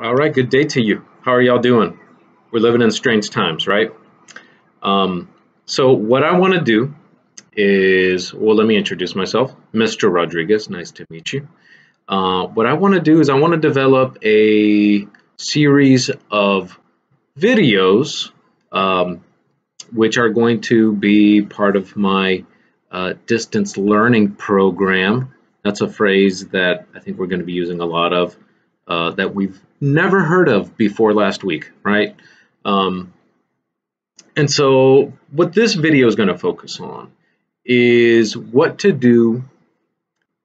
All right, good day to you. How are y'all doing? We're living in strange times, right? So what I want to do is, well, let me introduce myself, Mr. Rodriguez. Nice to meet you. What I want to do is I want to develop a series of videos, which are going to be part of my distance learning program. That's a phrase that I think we're going to be using a lot of, that we've never heard of before last week, right? And so what this video is going to focus on is what to do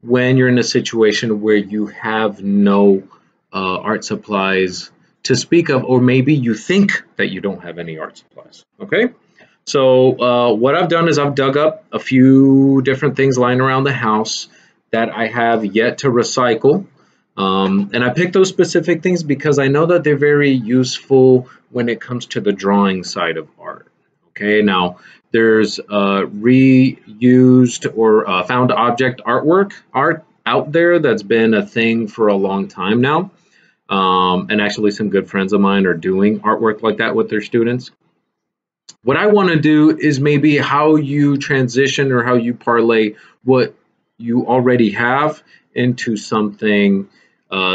when you're in a situation where you have no art supplies to speak of, or maybe you think that you don't have any art supplies, okay? So what I've done is I've dug up a few different things lying around the house that I have yet to recycle. And I picked those specific things because I know that they're very useful when it comes to the drawing side of art. Okay, now there's reused or found object art out there that's been a thing for a long time now. And actually some good friends of mine are doing artwork like that with their students. What I want to do is maybe how you transition or how you parlay what you already have into something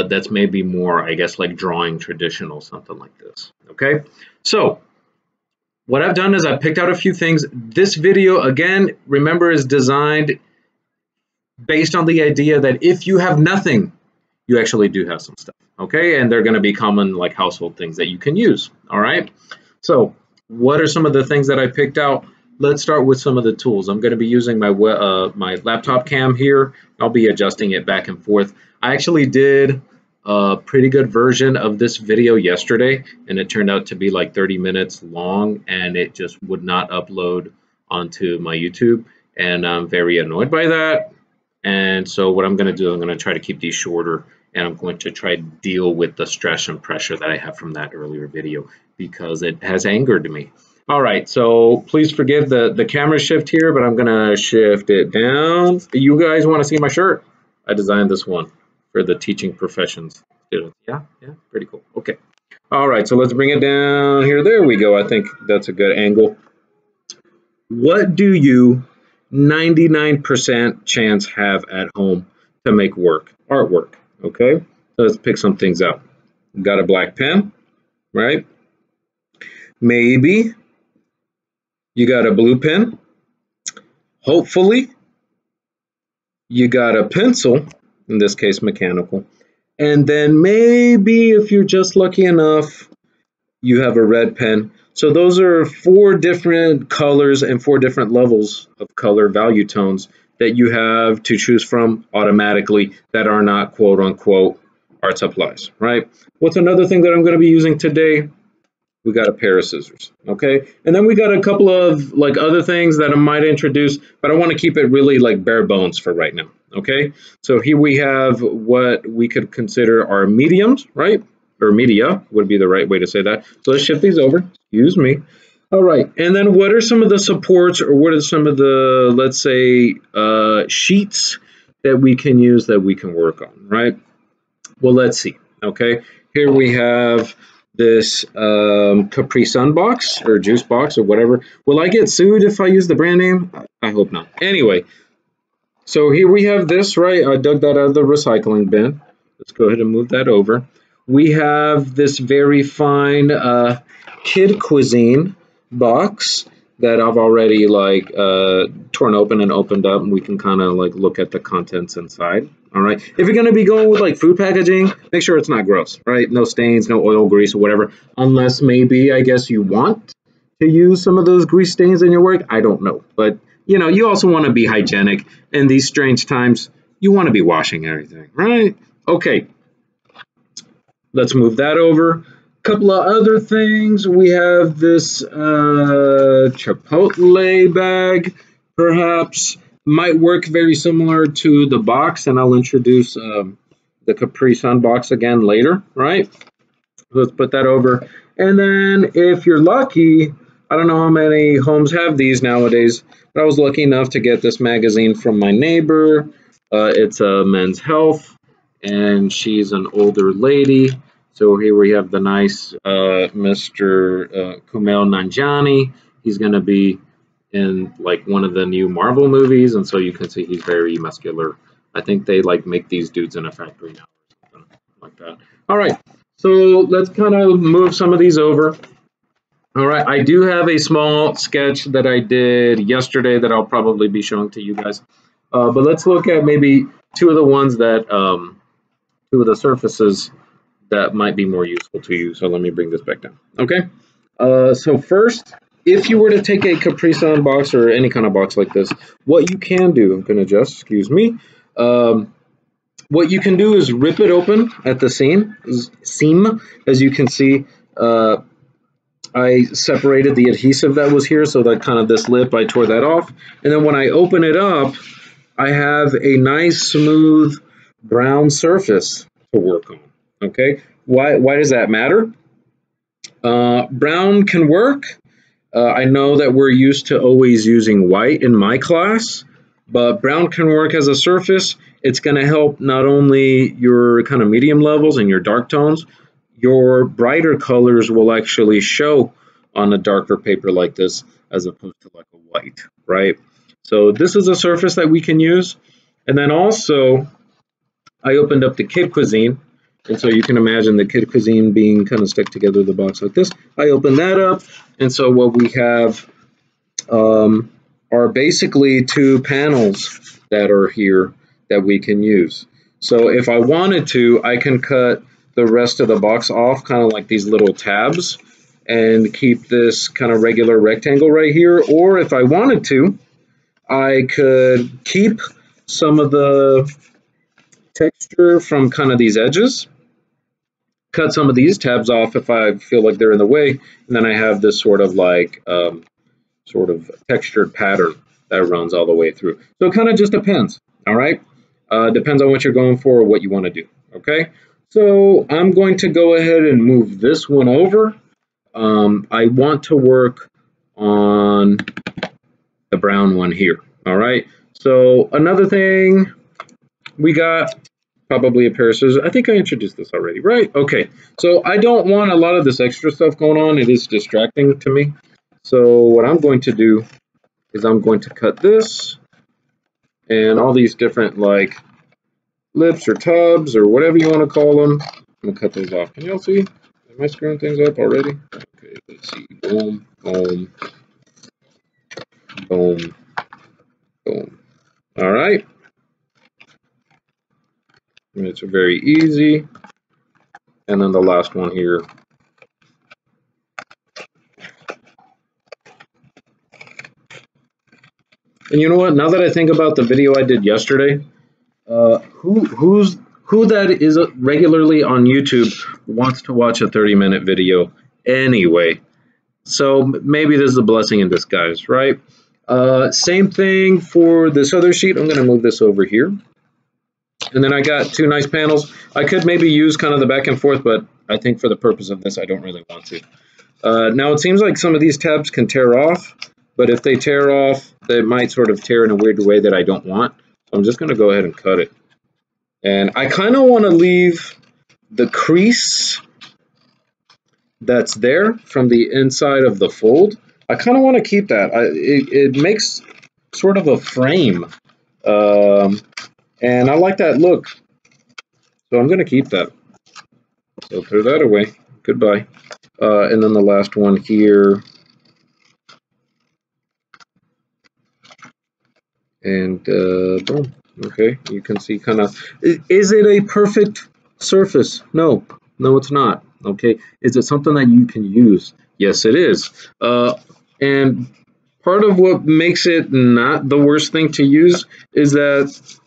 that's maybe more, I guess, like drawing traditional, something like this. Okay, so what I've done is I've picked out a few things. This video, again, remember, is designed based on the idea that if you have nothing, you actually do have some stuff. Okay, and they're going to be common, like household things that you can use. All right, so what are some of the things that I picked out? Let's start with some of the tools. I'm going to be using my my laptop cam here. I'll be adjusting it back and forth. I actually did a pretty good version of this video yesterday, and it turned out to be like 30 minutes long, and it just would not upload onto my YouTube, and I'm very annoyed by that. And so what I'm going to do, I'm going to try to keep these shorter, and I'm going to try to deal with the stress and pressure that I have from that earlier video because it has angered me. All right, so please forgive the camera shift here, but I'm gonna shift it down. You guys want to see my shirt? I designed this one for the teaching professions students. Yeah, pretty cool. Okay. All right, so let's bring it down here. There we go. I think that's a good angle. What do you 99% chance have at home to make artwork? Okay, so let's pick some things out. Got a black pen, right? Maybe you got a blue pen. Hopefully, you got a pencil, in this case mechanical. And then maybe if you're just lucky enough, you have a red pen. So those are 4 different colors and 4 different levels of color value tones that you have to choose from automatically that are not quote unquote art supplies, right? What's another thing that I'm going to be using today? We got a pair of scissors, okay? And then we got a couple of like other things that I might introduce, but I want to keep it really like bare bones for right now, okay? So here we have what we could consider our mediums, right? Or media would be the right way to say that. So let's shift these over, excuse me. All right, and then what are some of the supports or what are some of the, let's say, sheets that we can use that we can work on, right? Well, let's see, okay? Here we have this Capri Sun box or juice box or whatever. Will I get sued if I use the brand name? I hope not. Anyway, so here we have this, right? I dug that out of the recycling bin. Let's go ahead and move that over. We have this very fine kid cuisine box that I've already like torn open and opened up, and we can kind of like look at the contents inside. All right, if you're going to be going with like food packaging, make sure it's not gross, right? No stains, no oil, grease, or whatever, unless maybe I guess you want to use some of those grease stains in your work. I don't know, but you know, you also want to be hygienic in these strange times. You want to be washing everything, right? Okay, let's move that over. Couple of other things. We have this Chipotle bag, perhaps. Might work very similar to the box, and I'll introduce the Capri Sun box again later, right? Let's put that over. And then if you're lucky, I don't know how many homes have these nowadays, but I was lucky enough to get this magazine from my neighbor. It's a Men's Health, and she's an older lady. So here we have the nice Mr. Kumail Nanjiani. He's going to be in like one of the new Marvel movies, and so you can see he's very muscular. I think they like make these dudes in a factory now, or something like that. All right, so let's kind of move some of these over. All right, I do have a small sketch that I did yesterday that I'll probably be showing to you guys. But let's look at maybe two of the ones that, two of the surfaces that might be more useful to you. So let me bring this back down. Okay, so first, if you were to take a Capri Sun box or any kind of box like this, what you can do, I'm going to adjust, excuse me. What you can do is rip it open at the seam. As you can see, I separated the adhesive that was here, so that kind of this lip, I tore that off. And then when I open it up, I have a nice smooth brown surface to work on. Okay, why does that matter? Brown can work. I know that we're used to always using white in my class, but brown can work as a surface. It's going to help not only your kind of medium levels and your dark tones, your brighter colors will actually show on a darker paper like this as opposed to like a white, right? So this is a surface that we can use. And then also, I opened up the Kid Cuisine. And so you can imagine the Kid Cuisine being kind of stuck together in the box like this. I opened that up. And so what we have are basically two panels that are here that we can use. So if I wanted to, I can cut the rest of the box off, kind of like these little tabs, and keep this kind of regular rectangle right here. Or if I wanted to, I could keep some of the texture from kind of these edges, cut some of these tabs off if I feel like they're in the way, and then I have this sort of like sort of textured pattern that runs all the way through. So it kind of just depends, all right? Depends on what you're going for or what you want to do, okay? So I'm going to go ahead and move this one over. I want to work on the brown one here, all right? So another thing, we got probably a pair of scissors. I think I introduced this already, right? Okay, so I don't want a lot of this extra stuff going on. It is distracting to me. So what I'm going to do is I'm going to cut this and all these different like lips or tubs or whatever you want to call them. I'm gonna cut those off. Can y'all see? Am I screwing things up already? Okay, let's see. Boom, boom, boom, boom. All right. And it's very easy. And then the last one here. And you know what? Now that I think about the video I did yesterday, who that is regularly on YouTube wants to watch a 30-minute video anyway? So maybe this is a blessing in disguise, right? Same thing for this other sheet. I'm going to move this over here. And then I got two nice panels. I could maybe use kind of the back and forth, but I think for the purpose of this, I don't really want to. Now it seems like some of these tabs can tear off, but if they tear off, they might sort of tear in a weird way that I don't want. So I'm just going to go ahead and cut it. And I kind of want to leave the crease that's there from the inside of the fold. I kind of want to keep that. It makes sort of a frame. And I like that look. So I'm going to keep that. So throw that away. Goodbye. And then the last one here. And boom. Okay, you can see kind of, is it a perfect surface? No, it's not. Okay, is it something that you can use? Yes, it is. And part of what makes it not the worst thing to use is that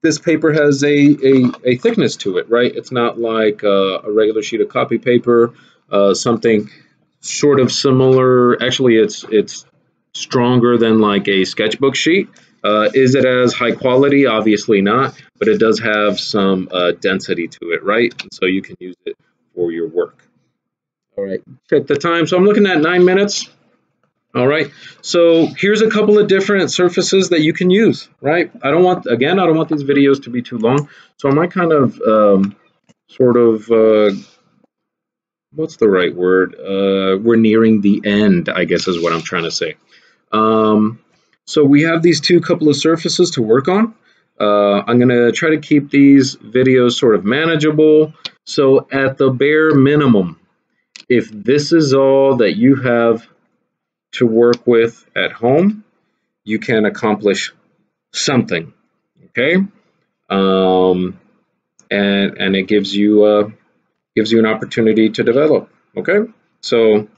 this paper has a thickness to it, right? It's not like a regular sheet of copy paper, something sort of similar. Actually, it's stronger than like a sketchbook sheet. Is it as high quality? Obviously not, but it does have some density to it, right? And so you can use it for your work. All right, check the time. So I'm looking at 9 minutes. All right, so here's a couple of different surfaces that you can use, right? I don't want these videos to be too long, so I might kind of what's the right word? We're nearing the end, I guess is what I'm trying to say. Um, so we have these couple of surfaces to work on. I'm going to try to keep these videos sort of manageable. So at the bare minimum, if this is all that you have to work with at home, you can accomplish something, okay? Um, and it gives you an opportunity to develop, okay? So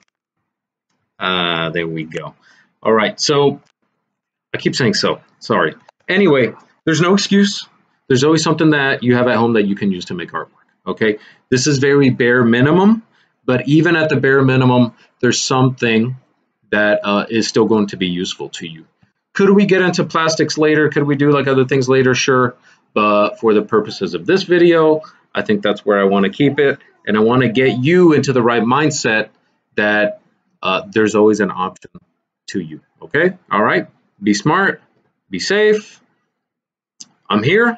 there we go. All right, so I keep saying so. Sorry. Anyway, there's no excuse. There's always something that you have at home that you can use to make artwork. Okay. This is very bare minimum, but even at the bare minimum, there's something that is still going to be useful to you. Could we get into plastics later? Could we do like other things later? Sure. But for the purposes of this video, I think that's where I want to keep it. And I want to get you into the right mindset that there's always an option to you. Okay. All right. Be smart, be safe. I'm here,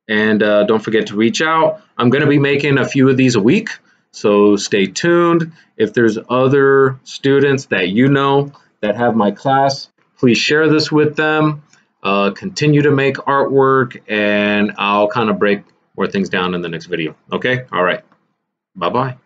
and don't forget to reach out. I'm going to be making a few of these a week, so stay tuned. If there's other students that you know that have my class, please share this with them. Continue to make artwork, and I'll kind of break more things down in the next video. Okay? All right. Bye-bye.